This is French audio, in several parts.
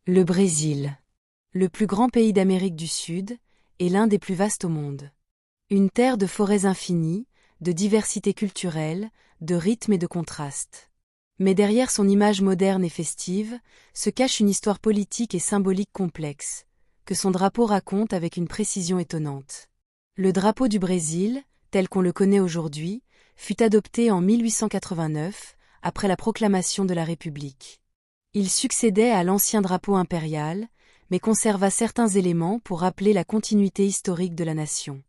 Le Brésil. Le plus grand pays d'Amérique du Sud, et l'un des plus vastes au monde. Une terre de forêts infinies, de diversité culturelle, de rythme et de contrastes. Mais derrière son image moderne et festive, se cache une histoire politique et symbolique complexe, que son drapeau raconte avec une précision étonnante. Le drapeau du Brésil, tel qu'on le connaît aujourd'hui, fut adopté en 1889, après la proclamation de la République. Il succédait à l'ancien drapeau impérial, mais conserva certains éléments pour rappeler la continuité historique de la nation.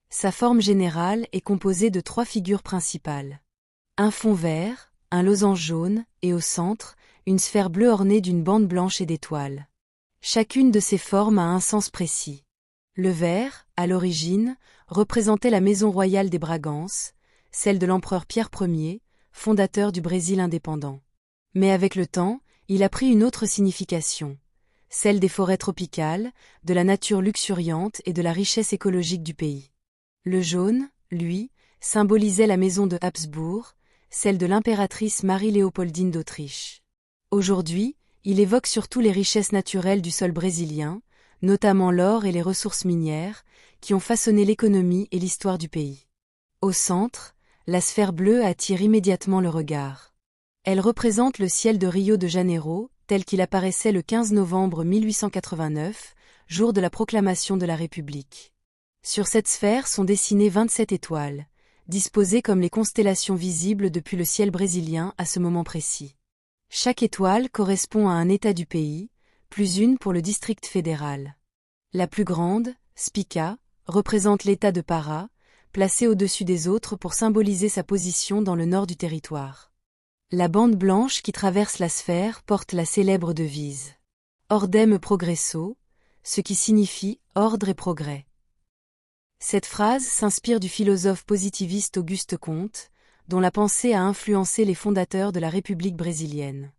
Sa forme générale est composée de 3 figures principales. Un fond vert, un losange jaune, et au centre, une sphère bleue ornée d'une bande blanche et d'étoiles. Chacune de ces formes a un sens précis. Le vert, à l'origine, représentait la maison royale des Bragances, celle de l'empereur Pierre Ier, fondateur du Brésil indépendant. Mais avec le temps, il a pris une autre signification, celle des forêts tropicales, de la nature luxuriante et de la richesse écologique du pays. Le jaune, lui, symbolisait la maison de Habsbourg, celle de l'impératrice Marie-Léopoldine d'Autriche. Aujourd'hui, il évoque surtout les richesses naturelles du sol brésilien, notamment l'or et les ressources minières, qui ont façonné l'économie et l'histoire du pays. Au centre, la sphère bleue attire immédiatement le regard. Elle représente le ciel de Rio de Janeiro, tel qu'il apparaissait le 15 novembre 1889, jour de la proclamation de la République. Sur cette sphère sont dessinées 27 étoiles, disposées comme les constellations visibles depuis le ciel brésilien à ce moment précis. Chaque étoile correspond à un état du pays, plus une pour le district fédéral. La plus grande, Spica, représente l'état de Pará, placé au-dessus des autres pour symboliser sa position dans le nord du territoire. La bande blanche qui traverse la sphère porte la célèbre devise « Ordem progresso », ce qui signifie « ordre et progrès ». Cette phrase s'inspire du philosophe positiviste Auguste Comte, dont la pensée a influencé les fondateurs de la République brésilienne.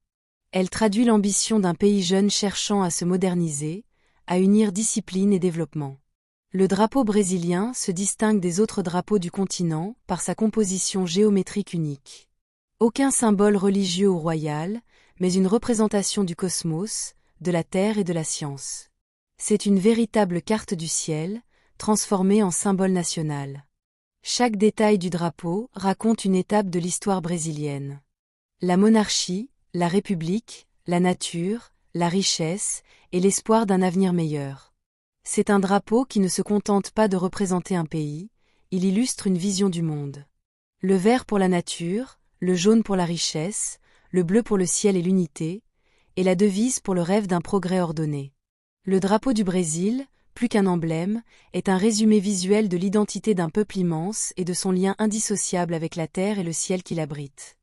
Elle traduit l'ambition d'un pays jeune cherchant à se moderniser, à unir discipline et développement. Le drapeau brésilien se distingue des autres drapeaux du continent par sa composition géométrique unique. Aucun symbole religieux ou royal, mais une représentation du cosmos, de la terre et de la science. C'est une véritable carte du ciel, transformée en symbole national. Chaque détail du drapeau raconte une étape de l'histoire brésilienne. La monarchie, la république, la nature, la richesse et l'espoir d'un avenir meilleur. C'est un drapeau qui ne se contente pas de représenter un pays, il illustre une vision du monde. Le vert pour la nature, le jaune pour la richesse, le bleu pour le ciel et l'unité, et la devise pour le rêve d'un progrès ordonné. Le drapeau du Brésil, plus qu'un emblème, est un résumé visuel de l'identité d'un peuple immense et de son lien indissociable avec la terre et le ciel qui l'abrite.